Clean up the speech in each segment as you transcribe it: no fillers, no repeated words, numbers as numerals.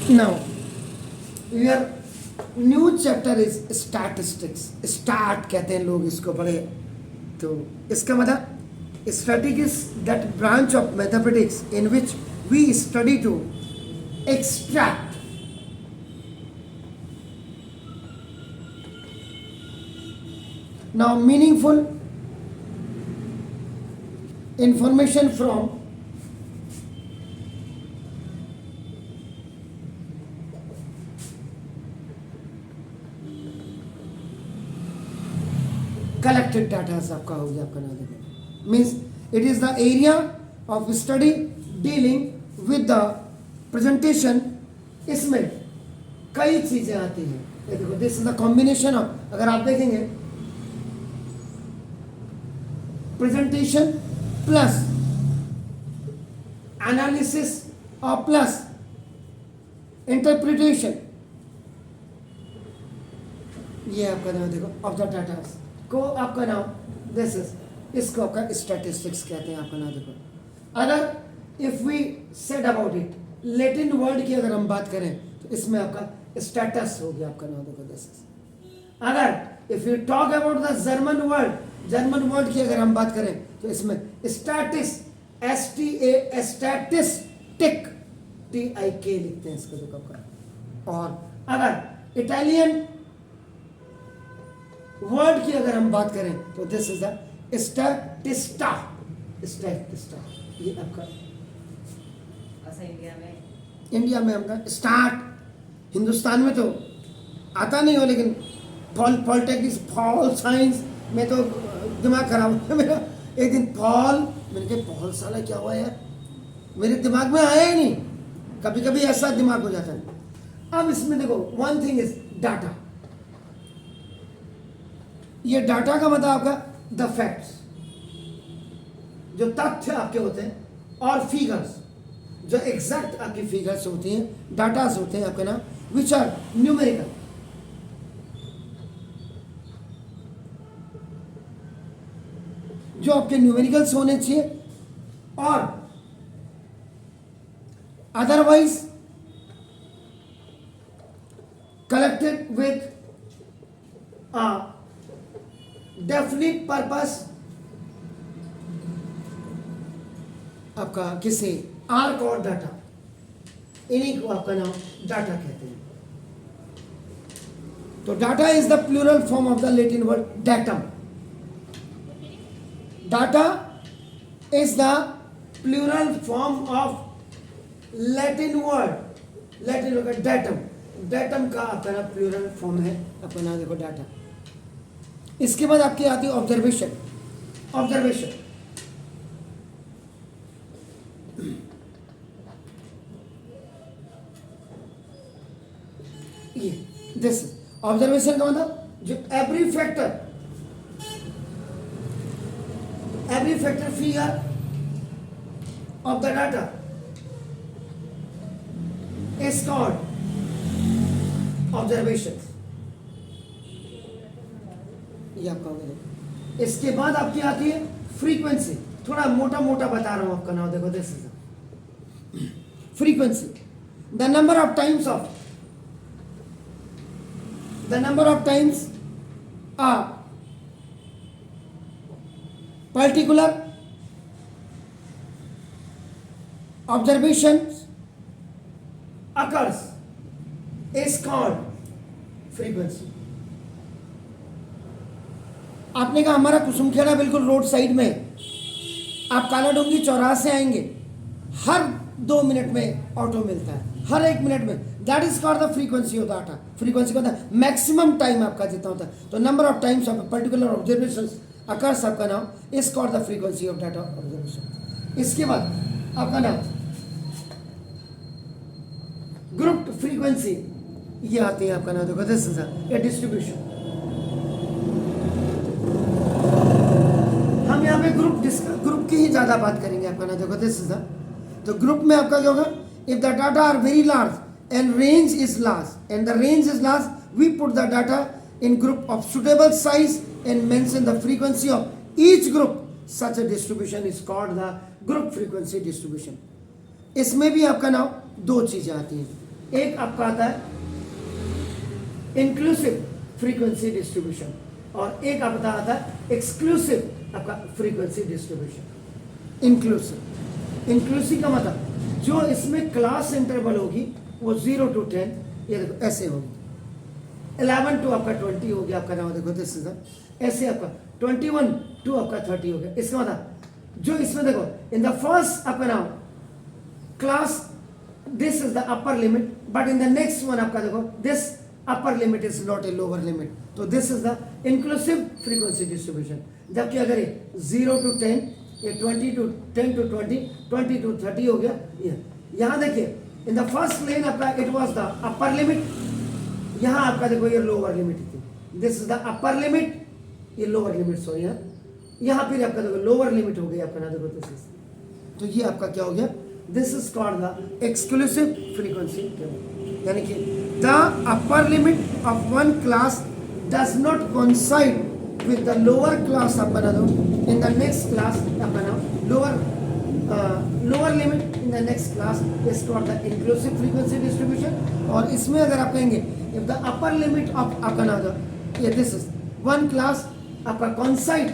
Now, your new chapter is statistics. Stat कहते हैं लोग इसको पढ़े, तो इसका मतलब static is that branch of mathematics in which we study to extract now meaningful information from collected data आपका हो गया, आपका नाम देखो, means it is the area of study dealing with the presentation. इसमें कई चीजें आती हैं, ये देखो, this is the combination of, अगर आप देखेंगे प्रेजेंटेशन प्लस एनालिसिस और प्लस इंटरप्रिटेशन, ये आपका नाम देखो ऑफ द डाटा को आपका नाम दिस इज, इसको आपका स्टैटिस्टिक्स कहते हैं, आपका नाम देखो. अगर if we said about it, Latin word की अगर हम बात करें तो इसमें आपका स्टेटस हो गया, आपका नाम देखो दिस इज. अगर if you talk about the German word, German word की अगर हम बात करें तो इसमें स्टैटिस, STA स्टैटिस्टिक, TIK लिखते हैं इसको देखो आपका. और अगर इटालियन वर्ड की अगर हम बात करें तो दिस इज द स्टैटिस्टा, स्टैटिस्टा. ये आपका इंडिया में हमका स्टार्ट, हिंदुस्तान में तो आता नहीं हो, लेकिन पॉलिटेक्निक्स, पॉल साइंस में तो दिमाग खराब है मेरा. एक दिन पॉल, मैंने कहा पॉल साला क्या हुआ यार, मेरे दिमाग में आया ही नहीं. कभी कभी ऐसा दिमाग हो जाता है. अब इसमें देखो, वन थिंग इज डाटा. ये डाटा का मतलब आपका द फैक्ट्स, जो तथ्य आपके होते हैं, और फिगर्स, जो एग्जैक्ट आपकी फिगर्स होती हैं, डाटास होते हैं आपके नाम, विच आर न्यूमेरिकल. जो आपके न्यूमेरिकल्स होने चाहिए, और otherwise collected with a definite purpose, आपका किसी आर्क और डाटा, इन्हीं को आपका नाम डाटा कहते हैं. तो data is the plural form of the Latin word datum. Data is the plural form of Latin word, Latin word datum. Datum का आपका नाम प्लूरल फॉर्म है, आपका नाम देखो डाटा. इसके बाद आपकी आती है ऑब्जर्वेशन. ऑब्जर्वेशन ये दिस ऑब्जर्वेशन का मतलब जो every factor figure of the data is called observation. ये आपका होगा. इसके बाद आपकी आती है फ्रीक्वेंसी. थोड़ा मोटा मोटा बता रहा हूं आपका नाम देखो, this is frequency, the number of times a particular observation occurs is called frequency. आपने कहा हमारा कुसुमखेड़ा बिल्कुल रोड साइड में है, आप काला डोंगी चौराहे से आएंगे, हर 2 मिनट में ऑटो मिलता है, हर 1 मिनट में. That is called the frequency of data. Frequency का मैक्सिमम टाइम आपका जितना होता है, तो number of times of particular observation occurs, आपका नाम is called the frequency of data observation. इसके बाद आपका नाम ग्रुप फ्रीक्वेंसी, ये आती है आपका नाम देखो, दिस इज ए डिस्ट्रीब्यूशन. हम यहाँ पे ग्रुप की ही ज्यादा बात करेंगे, आपका नाम देखो दिस इज द. तो ग्रुप में आपका क्या होगा, if the data are very large and range is large, we put the data in group of suitable size and mention the frequency of each group. Such a distribution is called the group frequency distribution. इसमें भी आपका नाम 2 चीजें आती हैं. एक आपका आता है इंक्लूसिव फ्रीक्वेंसी डिस्ट्रीब्यूशन और एक आपका आता है एक्सक्लूसिव आपका फ्रीक्वेंसी डिस्ट्रीब्यूशन। इंक्लूसिव का मतलब जो इसमें क्लास इंटरवल होगी वो 0 to 10, ये देखो ऐसे होगी, 11 to आपका 20 हो गया आपका नाम, देखो दिस इज ऐसे आपका 21 to आपका 30 हो गया। इसका मतलब जो इसमें देखो इन द फर्स्ट आपका नाम class this is the upper limit, but in the next one आपका देखो this upper limit is not a lower limit, तो this is the inclusive frequency distribution. जबकि अगर ये 0 to 10, ये 20 to 10 to 20, 20 to 30 हो गया। ये यहाँ देखिए इन द फर्स्ट लेन आपका it was the upper limit, यहाँ आपका देखो ये लोअर लिमिट थी, this is the upper limit, ये लोअर लिमिट सॉरी, यहाँ फिर आपका देखो लोअर लिमिट हो गई आपका ना, देखो दिस इज, तो ये आपका क्या हो गया, this is called the exclusive frequency table. यानी कि the upper limit of one class does not coincide with the lower class अपना दो in the next class अपना lower limit in the next class is called the inclusive frequency distribution। और इसमें अगर आप कहेंगे if the upper limit of अपना दो ये this is one class आपका coincide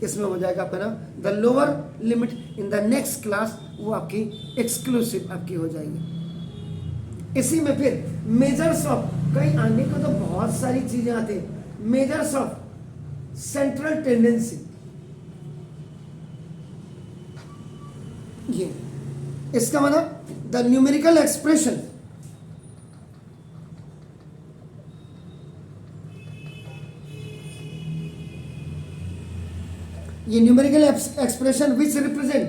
इसमें हो जाएगा अपना the lower limit in the next class वो आपकी exclusive आपकी हो जाएगी। इसी में फिर मेजर्स ऑफ कई आने को तो बहुत सारी चीजें आती है। मेजर्स ऑफ सेंट्रल टेंडेंसी, ये इसका मतलब द न्यूमेरिकल एक्सप्रेशन, ये numerical expression which represent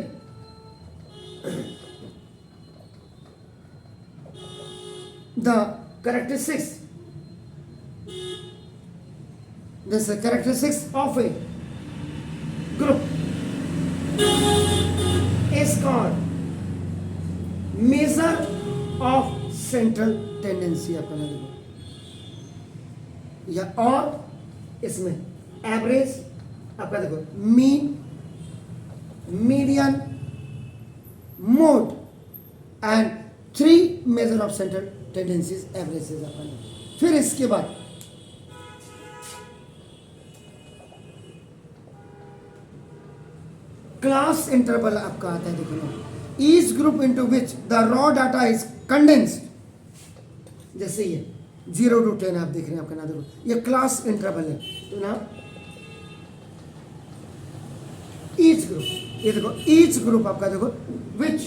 the characteristics, this is characteristics of a group is called measure of central tendency अपना देखो, या और इसमें एवरेज आपका देखो mean, median, mode and 3 measure of central tendencies averages अपना। फिर इसके बाद क्लास इंटरवल आपका आता है, देखो ना each group into which the raw data is condensed, जैसे ये 0 to 10 आप देख रहे हैं आपका ना, देखो ये क्लास इंटरवल है, तो ना ईच ग्रुप, ये देखो ईच ग्रुप आपका देखो which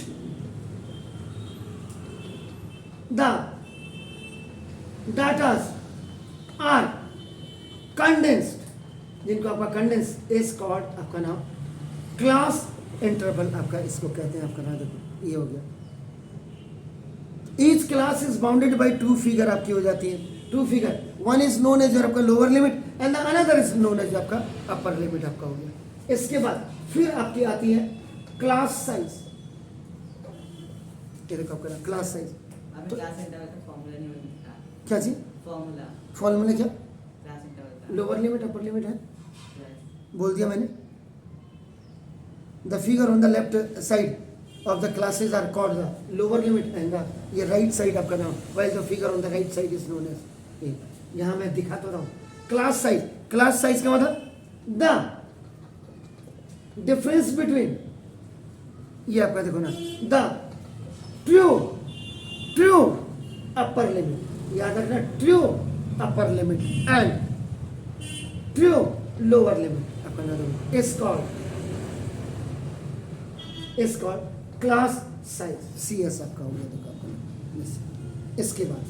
the datas are condensed, जिनको आपका कंडेंस इज कॉल्ड आपका नाम क्लास इंटरवल आपका इसको कहते हैं आपका नाम, देखो ये हो गया। Each class is bounded by 2 figure आपकी हो जाती है, 2 figure, one is known as आपका lower limit and the another is known as आपका अपर लिमिट आपका हो गया। इसके बाद फिर आपकी आती है क्लास साइज, ये देखो आपका क्लास साइज, क्लास इंटरवल का फॉर्मूला नहीं मिलता, क्या जी फॉर्मूला क्या, क्लास इंटरवल का लोअर लिमिट अपर लिमिट है, बोल दिया मैंने। The figure on the left side of the classes are called the lower limit and the ये right side आपका नाम, while the figure on the right side is known as ये, यहाँ मैं दिखा तो रहा हूँ क्लास साइज। क्लास साइज का मतलब द डिफरेंस बिटवीन, ये आपका देखो ना द ट्रू अपर लिमिट, याद रखना true upper limit and true lower limit आपका नाम is called class size, CS आपका हो गया, देखो आपका। इसके बाद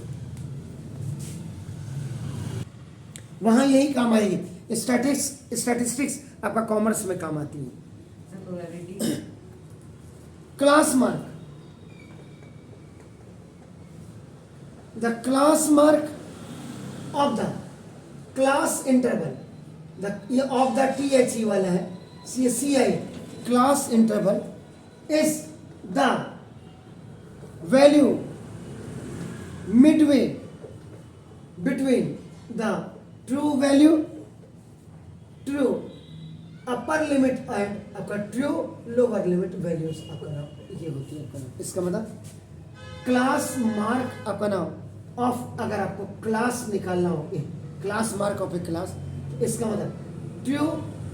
वहां यही काम आएगी, स्टैटिस्टिक्स आपका कॉमर्स में काम आती है। Class mark, the class mark of the class interval, ये ऑफ द THE वाला है, CI class interval is the value midway between the true value, true upper limit and आपका true lower limit values आपका ये होती है आपका। इसका मतलब क्लास मार्क आपका नाम ऑफ, अगर आपको क्लास निकालना हो, class mark of a class, इसका मतलब true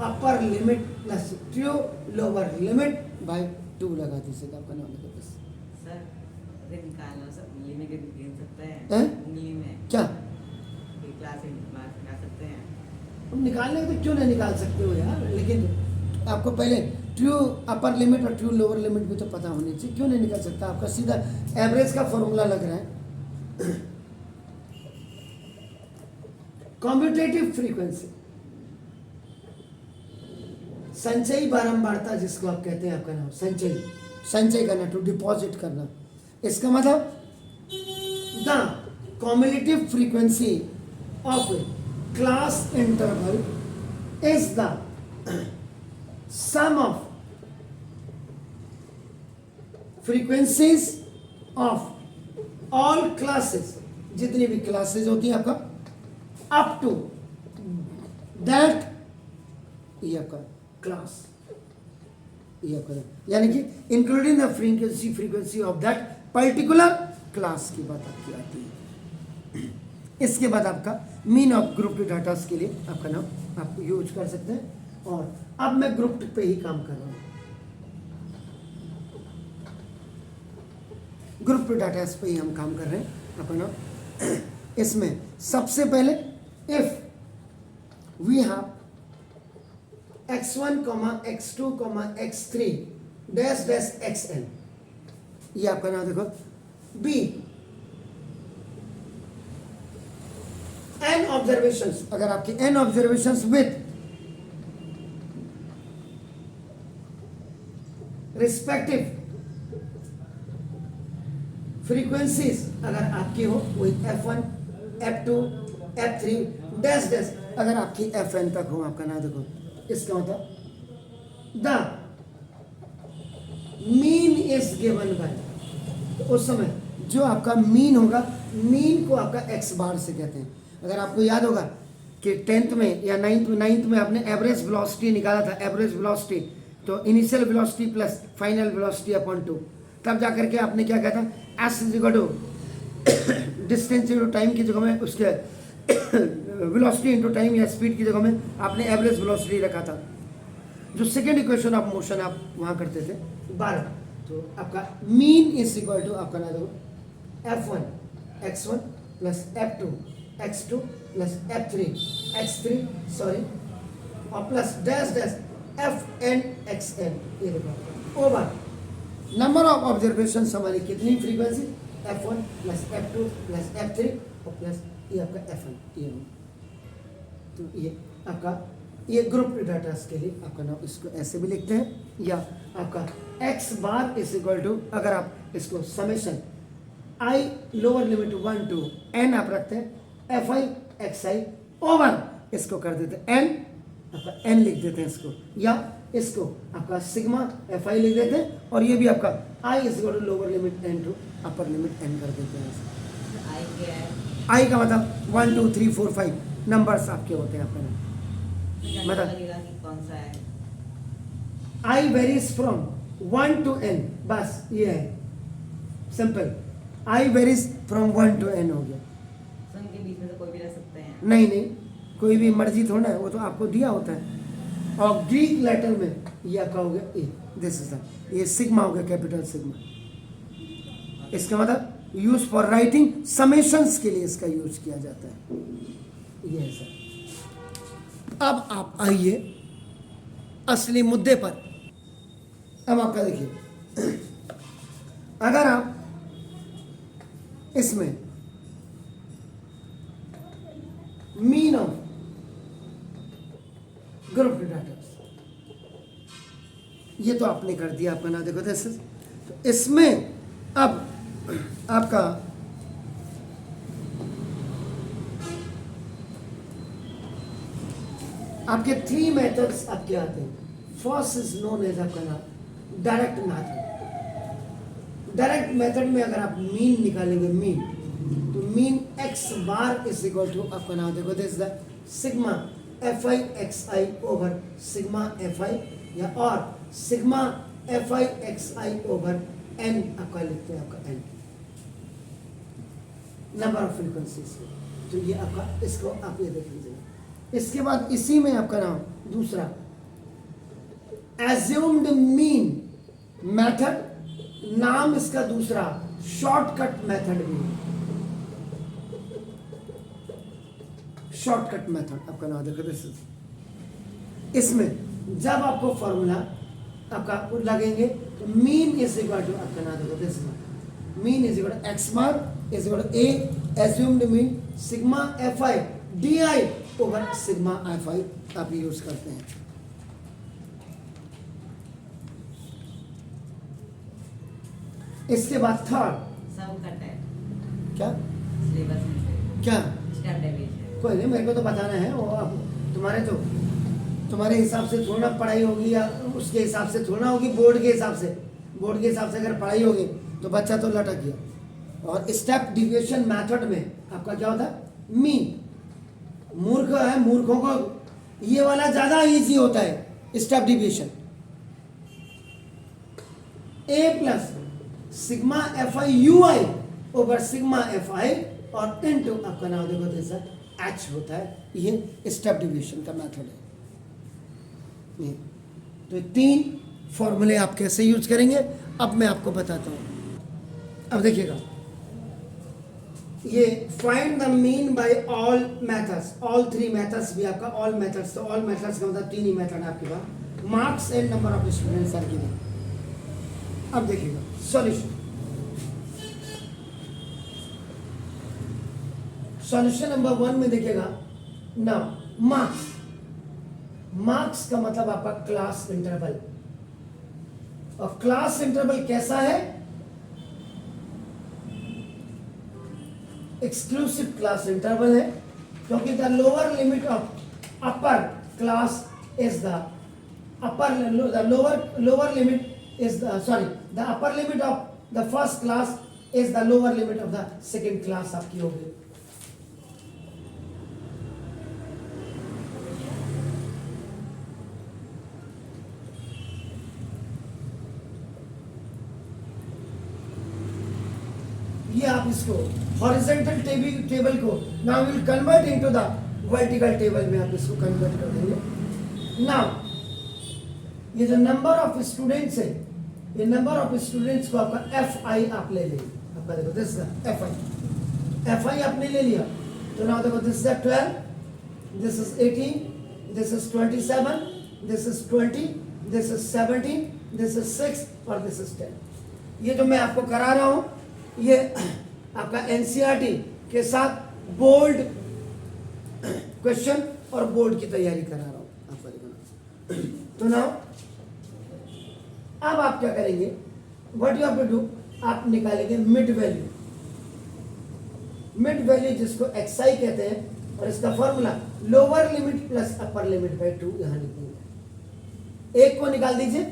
upper limit plus true lower limit by 2 लगा दीजिएगा आपका नाम लिखो बस। सर अगर निकालना सर उंगली में गिन सकते हैं? हैं? उंगली में क्या कोई क्लास निकाल सकते हैं? तुम निकालने तो क्यों नहीं निकाल सकते हो यार, लेकिन आपको पहले ट्रू अपर लिमिट और ट्रू लोअर लिमिट भी तो पता होनी चाहिए, क्यों नहीं निकाल सकता? आपका सीधा एवरेज का फॉर्मूला लग रहा है। कॉम्पिटेटिव फ्रीक्वेंसी, संचयी बारंबारता जिसको आप कहते हैं, आपका नाम संचयी, संचय करना, टू डिपॉजिट करना, इसका मतलब the cumulative frequency of class interval is the sum of frequencies of all classes, जितनी भी क्लासेस होती हैं आपका, अप टू दैट, ये आपका क्लास, ये आपका यानी कि including the frequency of that particular class की बात आपकी आती है। इसके बाद आपका मीन ऑफ ग्रुप डाटा के लिए आपका नाम आप यूज कर सकते हैं। और अब मैं ग्रुप पे ही काम कर रहा हूं, ग्रुप डाटा पे ही हम काम कर रहे हैं अपना। इसमें सबसे पहले if we have x1, x2, x3 dash dash xn, ये आपका नाम देखो, बी n ऑब्जर्वेशंस, अगर आपकी n observations with respective frequencies अगर आपकी हो, वही f1, f2, f3 dash dash, अगर आपकी fn तक हो, आपका नाम देखो, इसका मतलब the mean is given by, तो उस समय जो आपका मीन होगा, मीन को आपका x बार से कहते हैं। अगर आपको याद होगा कि 10th में या 9th में आपने एवरेज वेलोसिटी निकाला था, एवरेज वेलोसिटी तो initial velocity plus final velocity upon 2, तब जाकर के आपने क्या कहता है, S is equal to distance into time की जगह में उसके वेलोसिटी इनटू टाइम या स्पीड की जगह में आपने एवरेज वेलोसिटी रखा था। जो सेकेंड इक्वेशन ऑफ मोशन आप वहाँ करते थे 12, तो आपका मीन इज इक्वल टू आपका ना दो f1 x1 plus f2 x2 plus f3 x3 sorry और plus dash dash fn xn, ये देखो ओवर नंबर ऑफ ऑब्जर्वेशन हमारी कितनी frequency, f1 plus f2 plus f3 और प्लस ये आपका fn, ये तो ये आपका ये ग्रुप डाटा के लिए आपका नाम, इसको ऐसे भी लिखते हैं, या आपका x bar is equal to, अगर आप इसको summation i lower limit 1 to n आप रखते हैं, fi xi ओवर इसको कर देते हैं n, आपका n लिख देते हैं इसको, या इसको आपका सिग्मा fi लिख देते हैं, और ये भी आपका i is equal to lower limit n to upper limit n कर देते हैं। आई क्या है? i का मतलब 1 2 3 4 5 नंबर्स आपके होते हैं आपका, मतलब लगेगा कि कौन सा है? i varies from 1 to n, बस ये है simple, i varies from 1 to n हो गया। तो इनके बीच में से कोई भी रह सकते हैं? नहीं नहीं, कोई भी मर्जी थोड़ा है, वो तो आपको दिया होता है। और ग्रीक लेटर में ये आपका हो गया ए, दिस इज द, ये सिग्मा हो गया, कैपिटल सिग्मा। इसका मतलब यूज फॉर राइटिंग समेशंस के लिए इसका यूज किया जाता है, ये है सर। अब आप आइए असली मुद्दे पर। अब आपका देखिए, अगर आप इसमें मीन ऑफ ग्रुप डाटा, ये तो आपने कर दिया, आपका ना देखो दिस इज, तो इसमें अब आपका आपके 3 मेथड्स आपके आते हैं। फर्स्ट इज नोन एज आपका नाम डायरेक्ट मेथड। डायरेक्ट मेथड में अगर आप मीन निकालेंगे, मीन, तो mean x bar is equal to आपका नाम देखो this the sigma fi xi over sigma fi, या और sigma fi xi over n आपका लिखते हैं आपका n। नंबर ऑफ फ्रीक्वेंसीज को। तो ये आपका, इसको आप ये देख लीजिएगा। इसके बाद इसी में आपका नाम दूसरा एज्यूम्ड मीन मेथड, नाम इसका दूसरा शॉर्टकट मेथड भी है। शॉर्टकट मेथड आपका नाम देखो, दिस इज, इसमें जब आपको फॉर्मूला आपका लगेंगे तो मीन इज इक्वल टू आपका नाम देखो, this mean is equal to X bar is equal to A assumed mean sigma F I D I over sigma F I आप यूज करते हैं। इसके बाद थर्ड सब कट है क्या सिलेबस में क्या स्टेप डेविएशन। कोई नहीं, मेरे को तो बताना है, वो आप तुम्हारे हिसाब से थोड़ा पढ़ाई होगी या उसके हिसाब से थोड़ा होगी, बोर्ड के हिसाब से अगर पढ़ाई होगी तो बच्चा तो लटक गया। और स्टेप डिविएशन मेथड में आपका क्या होता है, मीन। मूर्ख है, मूर्खों को ये वाला ज्यादा इजी होता है step deviation. A plus sigma F I you I over sigma F I और इनटू आपका नाम देखो जैसा एच होता है, ये स्टेप डिविएशन का मेथड है। ये तो तीन फॉर्मूले आप कैसे यूज करेंगे अब मैं आपको बताता हूं। अब देखिएगा, ये find the mean by all methods, all three methods भी आपका ऑल मेथड्स, तो ऑल मेथड्स का मतलब तीन ही मेथड आपके पास, marks and number of students are given. अब देखिएगा सॉल्यूशन, सॉल्यूशन नंबर 1 में देखिएगा ना, मार्क्स का मतलब आपका क्लास इंटरवल, और क्लास इंटरवल कैसा है, एक्सक्लूसिव क्लास इंटरवल है, क्योंकि the lower limit of upper class is the upper, the lower limit is the upper limit of the first class is the lower limit of the second class आपकी होगी। ये आप इसको horizontal table को now will convert into the vertical table में आप इसको convert कर देंगे। नाउ ये जो नंबर ऑफ स्टूडेंट्स है, ये नंबर ऑफ स्टूडेंट्स को आपका एफ आई आप ले लेंगे, आपका देखो दिस एफ आई आपने ले लिया, तो नाउ देखो this is 12, this is 18, this is 27, this is 20, this is 17, this is 6 और दिस इज 10। ये जो मैं आपको करा रहा हूं ये आपका एनसीईआरटी के साथ बोर्ड क्वेश्चन और बोर्ड की तैयारी करा रहा हूं आपका देखो। तो नाउ अब आप क्या करेंगे, what you have to do, आप निकालेंगे मिड वैल्यू, मिड वैल्यू जिसको एक्सआई कहते हैं, और इसका formula lower limit plus upper limit by 2 यहां लिखेंगे। एक को निकाल दीजिए,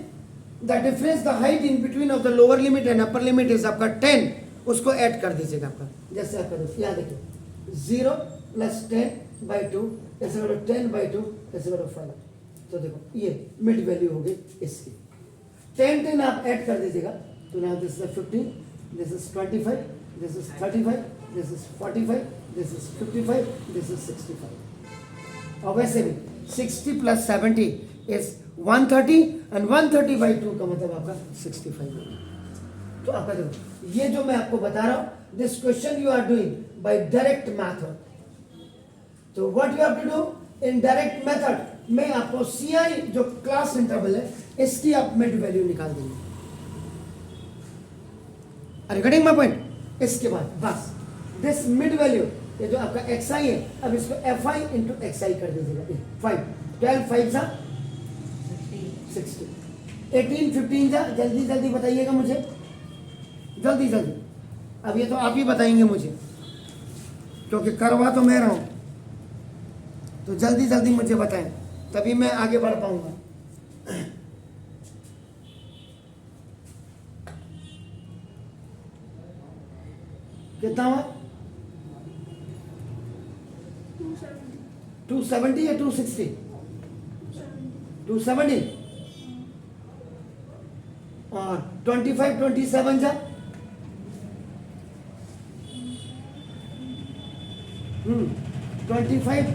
the difference the height in between of the lower limit and upper limit is आपका 10, उसको ऐड कर दीजिएगा आपका, जैसे आप करो यहाँ देखिए 0 प्लस 10 बाई 2 ऐसे करो 10 बाई 2 ऐसे करो 5, तो देखो ये मिड वैल्यू होगी इसकी। 10 आप ऐड कर दीजिएगा, तो now this is 15, this is 25, this is 35, this is 45, this is 55, this is 65। और वैसे भी 60 प्लस 70 इज 130 एंड 130 बाई 2 का मतलब आपका 65 होगा। तो आपका देखो ये जो मैं आपको बता रहा हूं, this question you are doing by direct method. तो what you have to do in direct method में, आपको सीआई जो क्लास इंटरवल है इसकी आप मिड वैल्यू निकाल देंगे। अरे कटिंग माय पॉइंट। इसके बाद बस दिस मिड वैल्यू, ये जो आपका एक्स आई है, अब इसको एफ आई इंटू एक्स आई कर दीजिएगा। 5 12 5 जा 60, 18 15 जा, जल्दी जल्दी बताइएगा मुझे, जल्दी जल्दी। अब ये तो आप ही बताएंगे मुझे, क्योंकि करवा तो मैं रहा हूं, तो जल्दी जल्दी मुझे बताएं, तभी मैं आगे बढ़ पाऊंगा। कितना हुआ? 270 या 260? 270 और 25 27 जा 25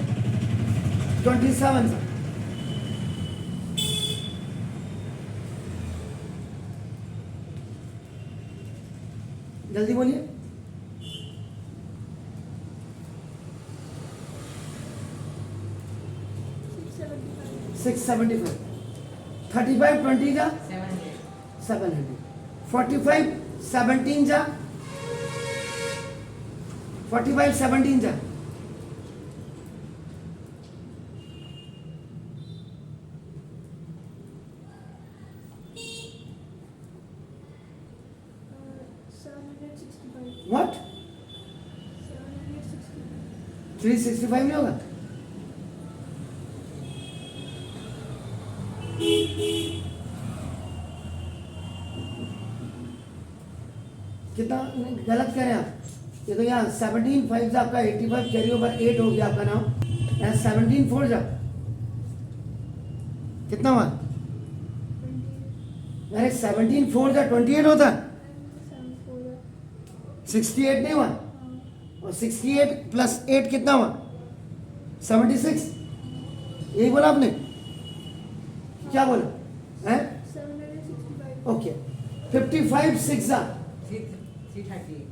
27 सा जल्दी बोलिए। 675 35 20 जा 700 700 45 17 जा 45 17 जा 765. व्हाट 765. 365 नहीं होगा। कितना गलत कह रहे हैं आप? ये तो यहाँ 17 5 जा आपका 85 कैरी ओवर 8 हो गया आपका नाम। यहाँ 17 4 जा कितना हुआ? 20. अरे 17 4 जा 28 होता है। 74. 68 नहीं हुआ। और 68 प्लस 8 कितना हुआ? 76। यही बोला आपने? क्या बोला है? 765. ओके 55 6 जा 330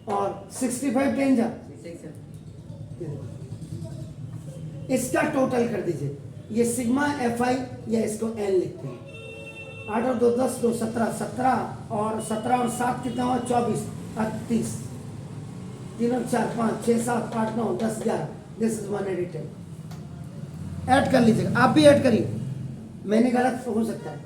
और 65 10 जा 670 इसका टोटल कर दीजिए। ये सिग्मा एफ आई या इसको एन लिखते हैं। 8 और 2 10 2 17 17 और 17 और 7 कितना हुआ? 24 38 3 और 4 5 6 7 8 9 10 11 दिस इज 182। ऐड कर लीजिएगा, आप भी ऐड करिए, मैंने गलत हो सकता है।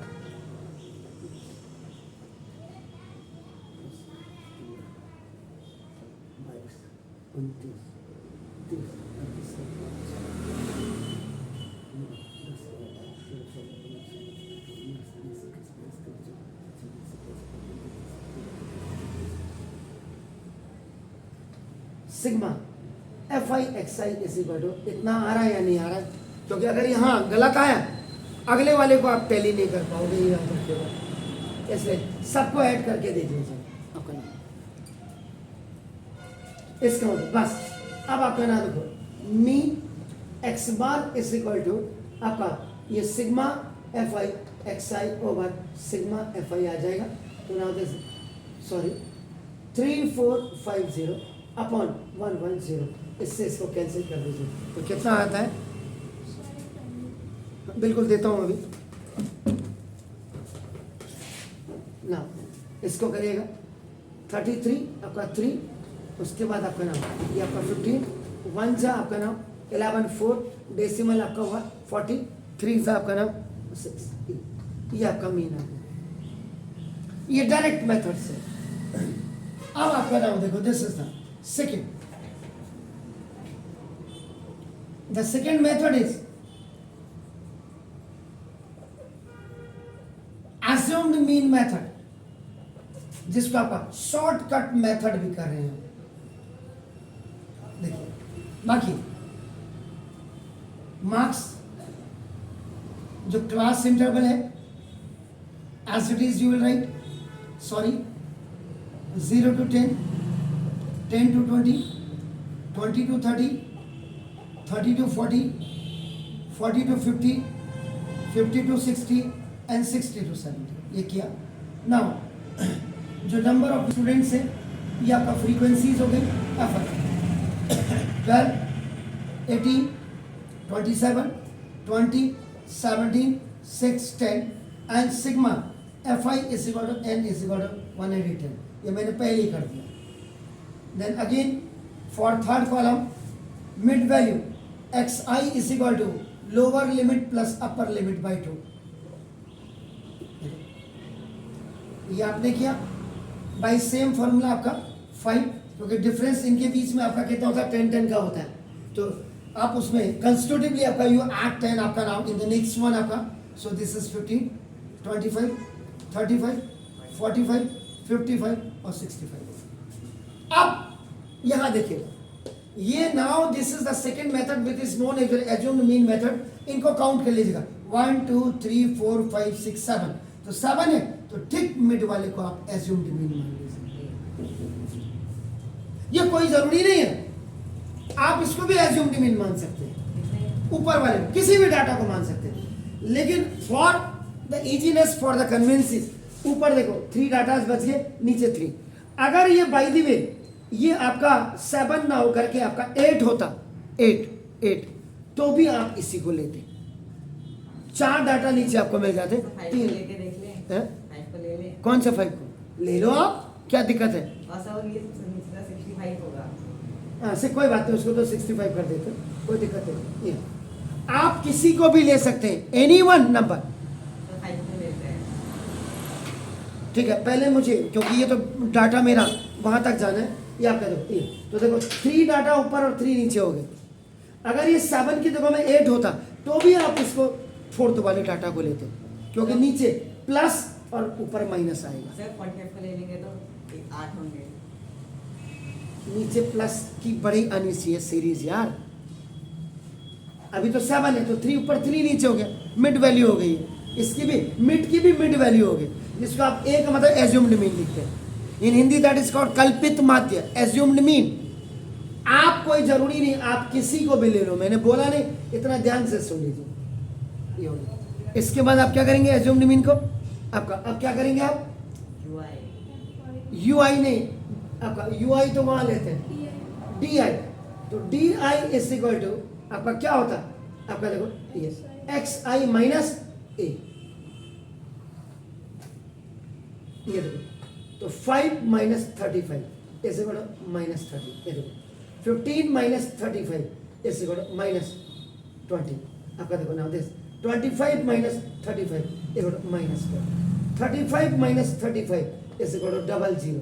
Sigma F I x I is equal to इतना आ रहा है या नहीं आ रहा है? क्योंकि अगर यहाँ गलत आया अगले वाले को आप टैली नहीं कर पाओगे ये याद रखिएगा। इसलिए सबको ऐड करके दे दीजिए आपका नाम इसका मतलब बस। अब आपका नाम देखो mean x bar is equal to आपका ये sigma F I x i over sigma F i आ जाएगा। तो नाउ दिस सॉरी 3450 अपॉन 110। इससे इसको कैंसिल कर दीजिए तो कितना आता है? बिल्कुल देता हूँ अभी ना। इसको करिएगा 33 आपका 3 उसके बाद आपका नाम ये आपका 15 1 जा आपका नाम 11 4 डेसिमल आपका हुआ 40 3 जा आपका नाम 6 ये आपका मीन है। ये डायरेक्ट मेथड से। अब आपका नाम देखो this is the second. The second method is assumed mean method जिसको आपका शॉर्टकट मेथड भी कर रहे हैं। देखिए बाकी मार्क्स जो क्लास इंटरवल है as it is you will write sorry 0 to 10 10 to 20 20 to 30 30 to 40 40 to 50 50 to 60 and 60 to 70 ये किया। नाउ जो नंबर ऑफ स्टूडेंट्स है ये आपका फ्रीक्वेंसीज हो गई F 12 18 27 20 17 6 10 and sigma F I is equal to N is equal to 110। ये मैंने पहले ही कर दिया। Then again for third column mid value X I is equal to lower limit plus upper limit by 2। ये आपने किया बाई सेम फॉर्मूला आपका 5 क्योंकि डिफरेंस इनके बीच में आपका कितना होता है 10 10 का होता है। तो आप उसमें कंस्टिट्यूटिवली आपका यू एड 10 आपका नाम इन द नेक्स्ट वन आपका। सो दिस इज 15 25 35 45 55 और 65। अब यहाँ देखिए ये now this is the second method which is known as assumed mean method. इनको काउंट कर लीजिएगा 1 2 3 4 5 6 7 तो 7 है तो ठीक मिड वाले को आप एज्यूम्ड मीन मान लीजिए ये कोई जरूरी नहीं है, आप इसको भी एज्यूम्ड मीन मान सकते हैं, कितने ऊपर वाले को, किसी भी डाटा को मान सकते हैं, लेकिन for the easiness for the convenience ऊपर देखो 3 डाटाज बच गए, नीचे 3। अगर ये बाय द वे ये आपका 7 ना होकर के आपका 8 होता, 8 तो भी आप इसी को लेते, 4 डाटा नीचे आपको मिल जाते, 5 को 3 लेके देख लें, हैं? 5 को ले लें। कौन सा 5 को ले लो आप, क्या दिक्कत है? और सब ये निचला 65 होगा। हाँ से कोई बात नहीं, उसको तो 65 कर देते, कोई दिक्कत नहीं। ये आप किसी को भी ले सकते हैं, एनी वन नंबर, तो 5 को लेते हैं। ठीक है। पहले मुझे, क्योंकि ये तो डाटा मेरा वहां तक जाना है, ये आप कह दो ये, तो देखो 3 डाटा ऊपर और 3 नीचे हो गए। अगर ये 7 की जगह में 8 होता तो भी आप इसको 4th वाले डाटा को लेते, क्योंकि नीचे प्लस और ऊपर माइनस आएगा। सर 45 को ले लेंगे तो 8 होंगे। नीचे प्लस की बड़ी आनी चाहिए सीरीज यार, अभी तो 7 है तो 3 ऊपर 3 नीचे हो गया, मिड वैल्यू हो गई है, इसकी भी मिड की भी मिड वैल्यू हो गई, जिसको आप एक मतलब एज्यूम्ड मीन लिखते हैं। इन हिंदी दैट इज कॉल्ड कल्पित माध्य, एज्यूम्ड मीन। आप कोई जरूरी नहीं, आप किसी को भी ले लो, मैंने बोला नहीं, इतना ध्यान से सुन लीजिए। ये हो गया। इसके बाद आप क्या करेंगे एज्यूम्ड मीन को, आपका अब क्या करेंगे आप, यू आई नहीं, आपका यू आई तो वहां लेते हैं, डी आई, तो D I is equal to आपका क्या होता है, आपका देखो ये एक्स आई माइनस ए, ये देखो तो 5 minus 35 is equal to minus 30, ये देखो 15 minus 35 is equal to minus 20, आपका देखो now this 25 minus 35 is equal to minus 12, 35 minus 35 is equal to 00,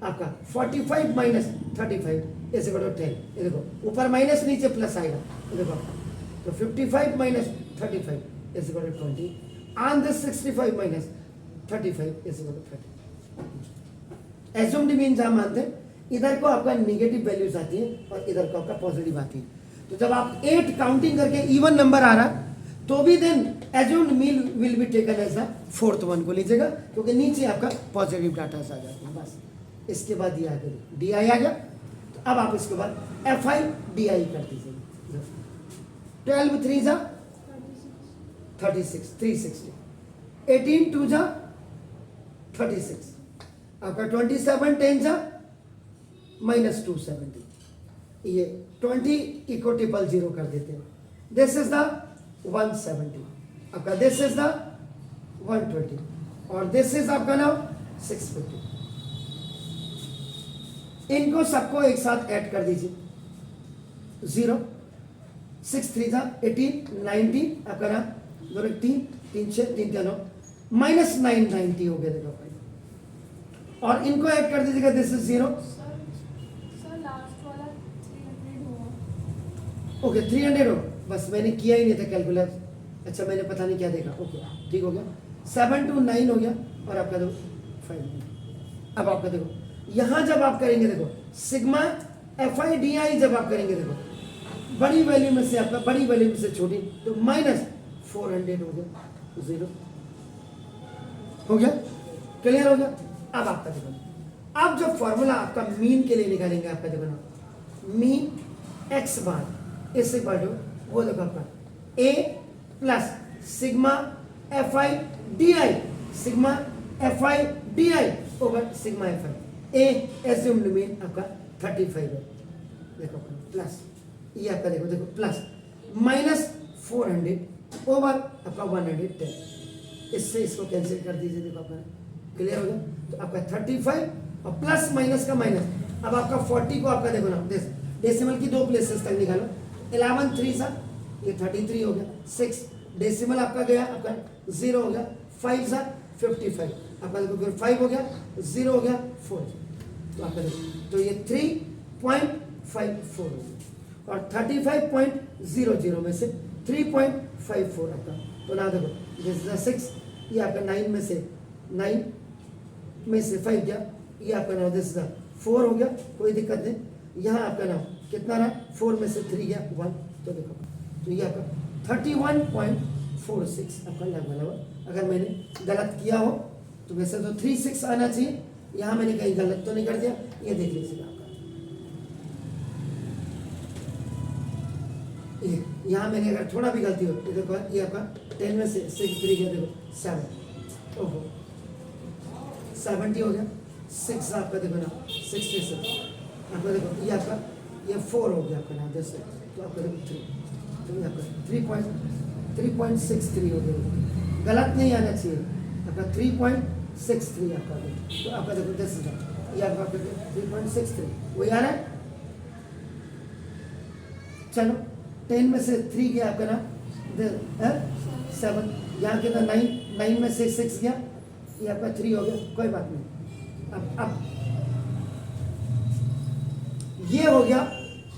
आपका 45 माइनस 35 इज इक्वल टू 10, ये देखो ऊपर माइनस नीचे प्लस आएगा, ये देखो तो 55 minus 35 is equal to 20 and this 65 minus 35 is equal to 30। Assumed mean जहां मानते हैं, इधर को आपका नेगेटिव वैल्यूज आती है और इधर को आपका पॉजिटिव आती है। तो जब आप 8 काउंटिंग करके इवन नंबर आ रहा तो भी then assumed mean will be taken as the 4th one को लीजिएगा, क्योंकि नीचे आपका पॉजिटिव डाटा आ जाते हैं बस। इसके बाद ये आ गया डी आई आ गया, तो अब आप इसके बाद एफ आई डी आई कर दीजिए। 12 3 जा 36 360, 18 2 जा 36, आपका 27 10 जा माइनस 270, ये 20 इको ट्रिपल 0 कर देते हैं। दिस इज द 170, आपका दिस इज द 120 और दिस इज आपका नाउ 650। इनको सबको एक साथ ऐड कर दीजिए, 0 6 3 जा 18 19, आपका नाम 2 3 3 6 3 9 माइनस 990 हो गया, देखो और इनको ऐड कर दीजिएगा, दिस इज 0। सर लास्ट वाला 300 हुआ। ओके 300 हो, बस मैंने किया ही नहीं था कैलकुलेट, अच्छा मैंने पता नहीं क्या देखा, ओके ठीक हो गया। 7 to 9 हो गया और आपका देखो 5। अब आपका देखो यहां जब आप करेंगे, देखो sigma F I D I जब आप करेंगे, देखो बड़ी वैल्यू में से आपका बड़ी वैल्यू में से छोटी, तो माइनस 400 हो गया, 0 हो गया, क्लियर हो गया। अब आपका देखो, अब जो फॉर्मूला आपका मीन के लिए निकालेंगे, आपका देखो ना मीन एक्स बार इस इक्वल टू वो देखो आपका A plus sigma F I D i, sigma F I D I over sigma F i. A assumed mean आपका 35 है, देखो प्लस ये आपका देखो देखो प्लस माइनस 400 ओवर आपका 110, इससे इसको कैंसिल कर दीजिए, देखो आपका क्लियर हो गया। तो आपका 35 और प्लस माइनस का माइनस, अब आपका 40 को आपका देखो ना डेसिमल की 2 प्लेसेस तक निकालो, 11 3 सा ये 33 हो गया, 6 डेसिमल आपका गया, आपका 0 हो गया, 5 सा 55, आपका देखो फिर 5 हो गया, 0 हो गया 4, तो आपका देखो तो ये 3.54 हो गया और 35.00 में से 3.54 आपका, तो ना देखो दिस इज 6, ये आपका 9 में से 9 में से 5 गया, ये आपका नाम दिस इज 4 हो गया, कोई दिक्कत नहीं। यहाँ आपका नाम कितना रहा, 4 में से 3 गया 1, तो देखो तो ये आपका 31.46 आपका लगभग। अगर मैंने गलत किया हो तो वैसे तो 36 आना चाहिए, यहाँ मैंने कहीं गलत तो नहीं कर दिया, ये देख लीजिएगा आपका ये यहाँ मैंने अगर थोड़ा भी गलती हो तो देखो ये आपका 10 में से 6 3 गया, देखो 7, ओहो 70 हो गया, 6 आपका देखो ना 66 आपका, देखो ये आपका ये 4 हो गया आपका ना 10, तो आपका देखो 3, तो ये आपका 3.63 हो गया, गलत नहीं आना चाहिए आपका 3.63 आपका, तो आपका देखो 10 ये आपका 3.63 वही आ रहा है। चलो 10 में से 3 गया आपका ना 7, यहाँ के अंदर 9 में से 6 गया, ये आपका 3 हो गया, कोई बात नहीं। अब ये हो गया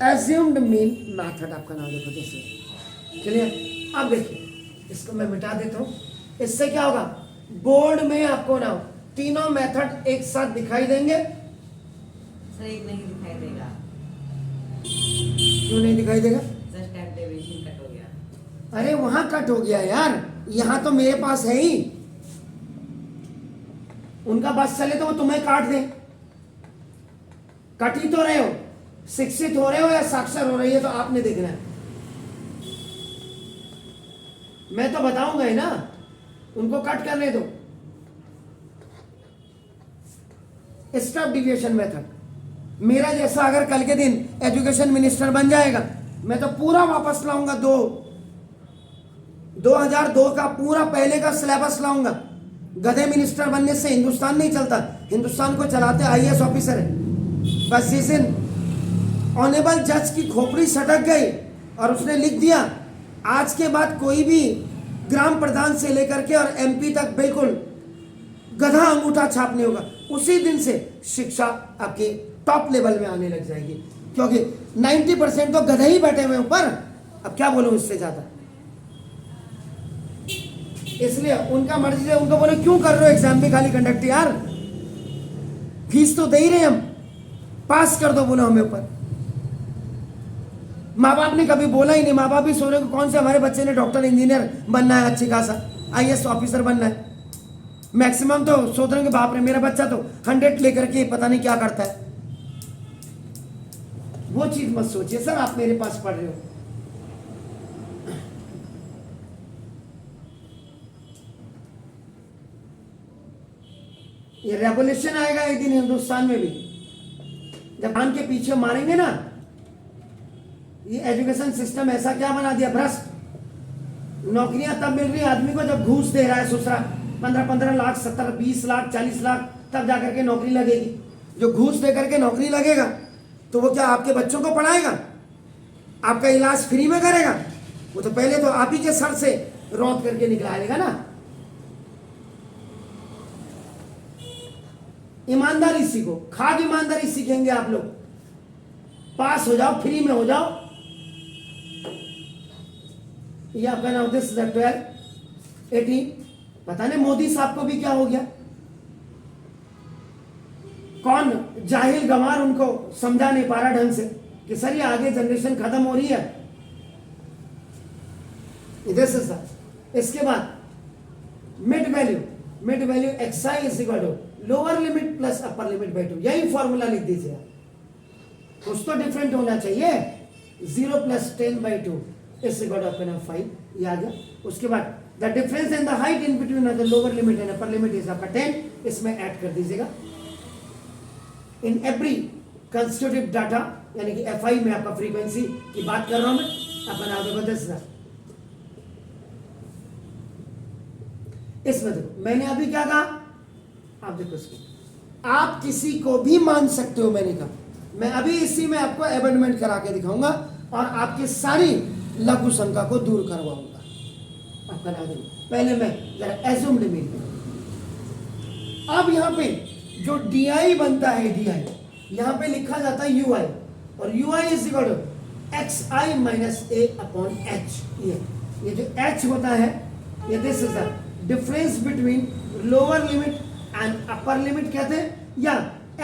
एज्यूम्ड मीन मेथड आपका नाम, देखो जैसे क्लियर। अब देखिए इसको मैं मिटा देता हूँ, इससे क्या होगा बोर्ड में आपको ना तीनों मेथड एक साथ दिखाई देंगे। सर एक नहीं दिखाई देगा, क्यों नहीं दिखाई देगा? जस्ट टाइप डेविएशन कट हो गया। अरे वहां कट हो गया यार, यहां तो मेरे पास है ही, उनका बस चले तो वो तुम्हें काट दें। कट ही तो रहे हो, शिक्षित हो रहे हो या साक्षर हो रही है तो आपने देखना है, मैं तो बताऊंगा ही ना, उनको कट करने दो। स्टॉप डिविएशन मेथड, मेरा जैसा अगर कल के दिन एजुकेशन मिनिस्टर बन जाएगा, मैं तो पूरा वापस लाऊंगा 2002 का पूरा पहले का सिलेबस लाऊंगा। गधे मिनिस्टर बनने से हिंदुस्तान नहीं चलता, हिंदुस्तान को चलाते आईएएस ऑफिसर है। बस जिस दिन ऑनेबल जज की खोपड़ी सटक गई और उसने लिख दिया आज के बाद कोई भी ग्राम प्रधान से लेकर के और एमपी तक बिल्कुल गधा अंगूठा छाप नहीं होगा, उसी दिन से शिक्षा आपके टॉप लेवल में आने लग जाएगी, क्योंकि 90% तो गधे ही बैठे हुए ऊपर। अब क्या बोलूं इससे ज्यादा, इसलिए उनका मर्जी है, उनको बोले क्यों कर रहे हो एग्जाम भी खाली कंडक्ट, यार फीस तो दे ही रहे हम, पास कर दो बोलो हमें ऊपर। माँ बाप ने कभी बोला ही नहीं, माँ बाप भी सोच रहे कौन से हमारे बच्चे ने डॉक्टर इंजीनियर बनना है, अच्छी खासा आईएएस ऑफिसर बनना है। मैक्सिमम तो सोच रहे हैं कि बाप रे मेरा बच्चा तो 100 लेकर के पता नहीं क्या करता है। वो चीज मत सोचिए सर, आप मेरे पास पढ़ रहे हो। ये रेवोल्यूशन आएगा एक दिन हिंदुस्तान में भी, जब कान के पीछे मारेंगे ना। ये एजुकेशन सिस्टम ऐसा क्या बना दिया भ्रष्ट, नौकरियां तब मिल रही है आदमी को जब घूस दे रहा है ससुरा, 15-15 लाख 17 20 लाख 40 लाख तब जाकर के नौकरी लगेगी। जो घूस दे करके नौकरी लगेगा तो वो क्या आपके बच्चों को पढ़ाएगा, आपका इलाज फ्री में करेगा? वो तो पहले तो आप ही के सर से रौंद करके निकलाएगा ना। ईमानदारी सीखो, खाद ईमानदारी सीखेंगे आप लोग, पास हो जाओ, फ्री में हो जाओ। ये आपका नाम 12 18, पता नहीं मोदी साहब को भी क्या हो गया, कौन जाहिल गंवार उनको समझा नहीं पा रहा ढंग से कि सर ये आगे जनरेशन खत्म हो रही है। इधर से सर इसके बाद mid value XI is equal to lower limit plus upper limit by 2, यही फॉर्मूला लिख दीजिए। कुछ तो डिफरेंट होना चाहिए। 0 + 10/2 इज इक्वल टू अपना 5, ये आ गया। उसके बाद the difference in the height in between the lower limit and upper limit is आपका 10, इसमें ऐड कर दीजिएगा। इन एवरी कंस्टिट्यूटिव डाटा, यानी कि एफआई में आपका फ्रीक्वेंसी की बात कर रहा हूं मैं, अपना आपको 10,000। इसमें देखो मैंने अभी क्या कहा, आप देखो इसको आप किसी को भी मान सकते हो, मैंने कहा मैं अभी इसी में आपको अमेंडमेंट करा के दिखाऊंगा और आपकी सारी लघु शंका को दूर करवाऊंगा। आपका नाम देखो, पहले मैं जरा एज्यूम्ड मीन, अब यहां पे जो DI बनता है, DI यहां पे लिखा जाता है UI, और UI is equal to XI minus A upon H। ये जो H होता है ये this is the difference between lower limit and upper limit कहते हैं, या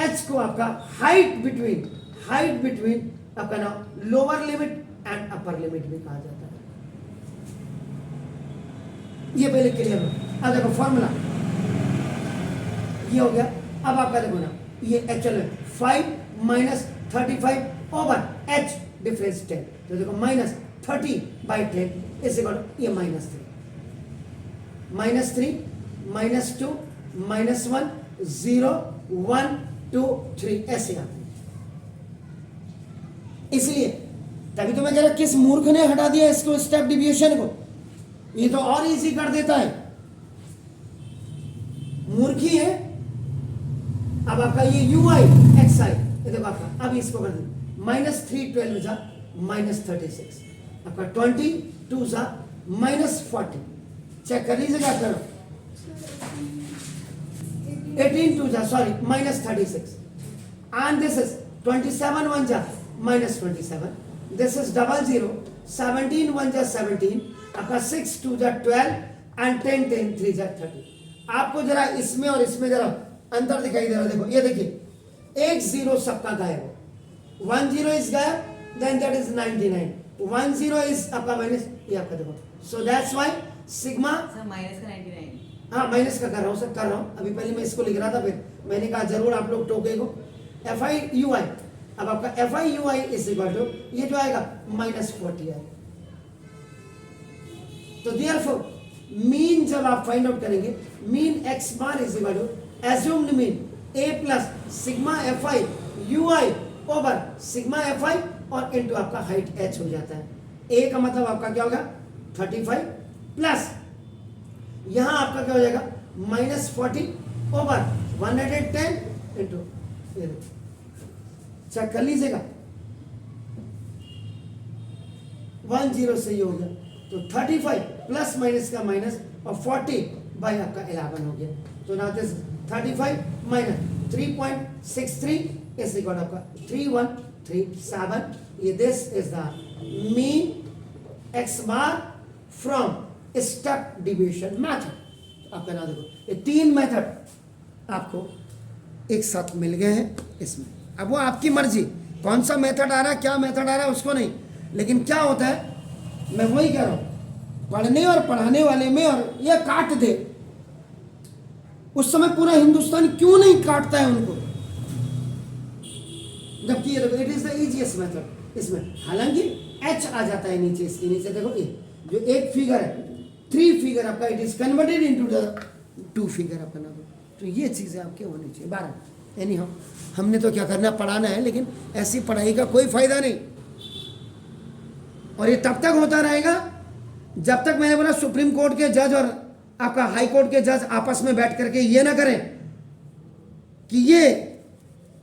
H को आपका हाइट बिटवीन आपका नाम lower limit and upper limit भी कहा जाता है। ये पहले क्लियर हो। अब देखो फॉर्मूला ये हो गया। अब आपका देखो ना, ये एक्चुअल 5 - 35 ओवर H डिफरेंस 10, तो देखो 30/10 इज इक्वल टू ये -3 -2 -1 0 1 2 3 ऐसे आते हैं। इसलिए तभी तो मैं कह रहा किस मूर्ख ने हटा दिया इसको, स्टेप डिविएशन को, ये तो और इजी कर देता है, मूर्खी है। अब आपका ये UI XI ये देखो आपका, अब इसको कर दो -3 12 जा -36, आपका 20 2 जा -40, चेक कर लीजिएगा करो, 18 2 जा सॉरी -36, and this is 27 1 जा -27, this is 00 17 1 जा 17, आपका 6 2 जा 12 and 10 10 3 जा 30। आपको जरा इसमें और इसमें जरा अंतर दिखाई दे रहा है, देखो ये देखिए, एक 0 सबका गायब हो, 1 0 इज गायब, देन दैट इज 99, 1 0 इज आपका माइनस, ये आपका देखो, so that's why sigma, sir minus का 99। हाँ माइनस का कर रहा हूँ सर, कर रहा हूँ, अभी पहले मैं इसको लिख रहा था, फिर मैंने कहा जरूर आप लोग टोकेगो। FI/UI, अब आपका FI/UI इज इक्वल टू ये जो आएगा -40 आएगा। तो देयरफॉर मीन जब आप फाइंड आउट करेंगे, mean x bar is equal to assumed mean a plus sigma FI/UI over sigma FI और इनटू आपका हाइट h हो जाता है। a का मतलब आपका क्या होगा 35 प्लस यहां आपका क्या हो जाएगा -40 ओवर 110 इंटू, चेक कर लीजिएगा 10 से ये हो गया, तो 35 प्लस माइनस का माइनस और 40 बाई आपका 11 हो गया। तो ना दिस 35 माइनस 3.63 इज इक्वल आपका 3137। ये this is the mean x bar from step deviation method. आपका ना देखो ये 3 मेथड आपको एक साथ मिल गए हैं इसमें। अब वो आपकी मर्जी कौन सा मेथड आ रहा है, क्या मेथड आ रहा है उसको नहीं, लेकिन क्या होता है मैं वही कह रहा हूं, पढ़ने और पढ़ाने वाले में और ये काट दे, उस समय पूरा हिंदुस्तान क्यों नहीं काटता है उनको, जबकि ये देखो it is the easiest method इसमें। हालांकि h आ जाता है नीचे, इसके नीचे देखो ये जो एक फिगर है 3 फिगर आपका it is converted into the 2 figure आपका ना, तो ये चीजें आपके होनी चाहिए 12। यानी हमने तो क्या करना पढ़ाना है, लेकिन ऐसी पढ़ाई का कोई फायदा नहीं, और ये तब तक होता रहेगा जब तक मैंने बोला सुप्रीम कोर्ट के जज और आपका हाई कोर्ट के जज आपस में बैठ करके ये ना करें कि ये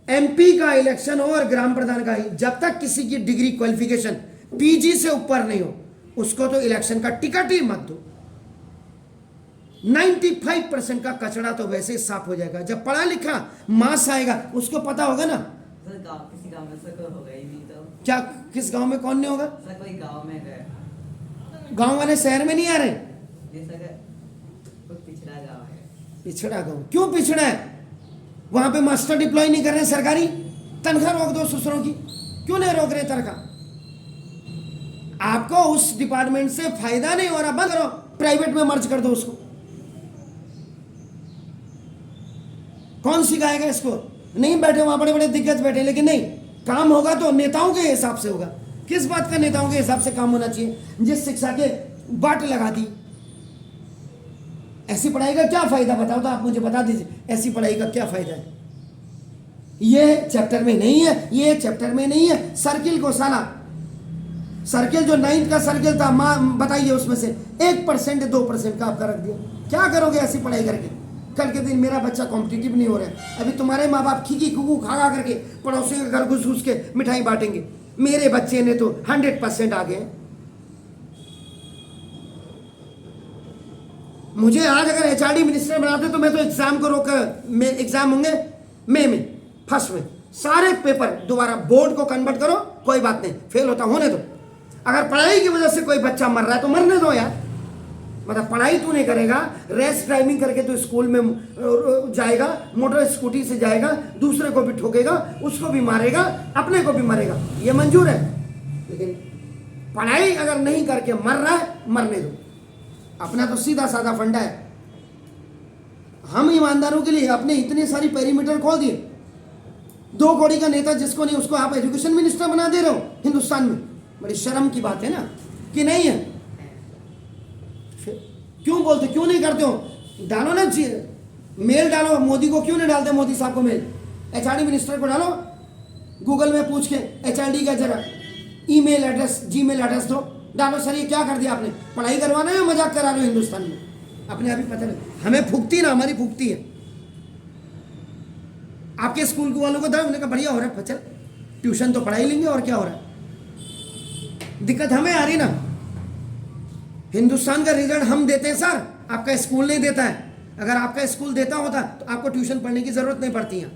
MP का इलेक्शन हो और ग्राम प्रधान का ही, जब तक किसी की डिग्री क्वालिफिकेशन PG से ऊपर नहीं हो उसको तो इलेक्शन का टिकट ही मत दो। 95% का कचड़ा तो वैसे ही साफ हो जाएगा। जब पढ़ा लिखा मास आएगा उसको पता होगा ना। सर गाँव किसी गाँव में सर होगा ही नहीं तो क्या किस गांव में कौन नहीं होगा? सर कोई गाँव में गए, गांव वाले शहर में नहीं आ रहे। ये सर कोई पिछड़ा गाँव है। पिछड़ा गांव क्यों पिछड़ा है? वहां पे मास्टर डिप्लॉय नहीं कर रहे सरकारी, तनख्वाह रोक दो ससुरों की, क्यों नहीं रोक रहे तनख्वाह? आपको उस डिपार्टमेंट से फायदा नहीं हो रहा, बंद करो, प्राइवेट में मर्ज कर दो उसको। कौन सिखाएगा इसको? नहीं बैठे वहां बड़े बड़े दिग्गज बैठे, लेकिन नहीं, काम होगा तो नेताओं के हिसाब से होगा। किस बात का नेताओं के हिसाब से काम होना चाहिए? जिस शिक्षा के बाट लगा दी, ऐसी पढ़ाई का क्या फायदा बताओ तो आप मुझे बता दीजिए, ऐसी पढ़ाई का क्या फायदा है? ये चैप्टर में नहीं है, ये चैप्टर में नहीं है। सर्किल को साला, सर्किल जो 9th का सर्किल था, बताइए उसमें से 1% 2% का आपका रख दिया। क्या करोगे ऐसी पढ़ाई करके? कल के दिन मेरा बच्चा कॉम्पिटिटिव नहीं हो रहा है, अभी तुम्हारे माँ बाप खीकी खुकू खा करके पड़ोसी के घर घुस के मिठाई बांटेंगे, मेरे बच्चे ने तो 100% आ गए। मुझे आज अगर HRD मिनिस्टर बनाते तो मैं तो एग्जाम को रोक, एग्जाम होंगे मई में, फर्स्ट में, सारे पेपर दोबारा बोर्ड को कन्वर्ट करो, कोई बात नहीं, फेल होता होने दो। अगर पढ़ाई की वजह से कोई बच्चा मर रहा है तो मरने दो यार। मतलब पढ़ाई तू नहीं करेगा, रेस ड्राइविंग करके तो स्कूल में जाएगा, मोटर स्कूटी से जाएगा, दूसरे को भी ठोकेगा, उसको भी मारेगा, अपने को भी मारेगा, ये मंजूर है। लेकिन पढ़ाई अगर नहीं करके मर रहा है, मरने दो। अपना तो सीधा साधा फंडा है। हम ईमानदारों के लिए अपने इतनी सारी पेरीमीटर खोल दिए, 2 कौड़ी का नेता जिसको नहीं उसको आप एजुकेशन मिनिस्टर बना दे रहे हो हिंदुस्तान में। बड़ी शर्म की बात है ना। कि नहीं है? फिर क्यों बोलते, क्यों नहीं करते हो? डालो ना, मेल डालो। मोदी को क्यों नहीं डालते? मोदी साहब को मेल, एचआरडी मिनिस्टर को डालो, गूगल में पूछ के एचआरडी का जरा ईमेल एड्रेस, जीमेल एड्रेस दो, डालो सर ये क्या कर दिया आपने, पढ़ाई करवाना है या मजाक करा रहे हो हिंदुस्तान में? अपने आप ही पता नहीं, हमें फूकती ना, हमारी फूकती है। आपके स्कूल के वालों को दो, उन्होंने कहा बढ़िया हो रहा है, चल ट्यूशन तो पढ़ाई लेंगे और क्या हो रहा है। दिक्कत हमें आ रही ना, हिंदुस्तान का रिजल्ट हम देते हैं सर, आपका स्कूल नहीं देता है। अगर आपका स्कूल देता होता तो आपको ट्यूशन पढ़ने की जरूरत नहीं पड़ती है।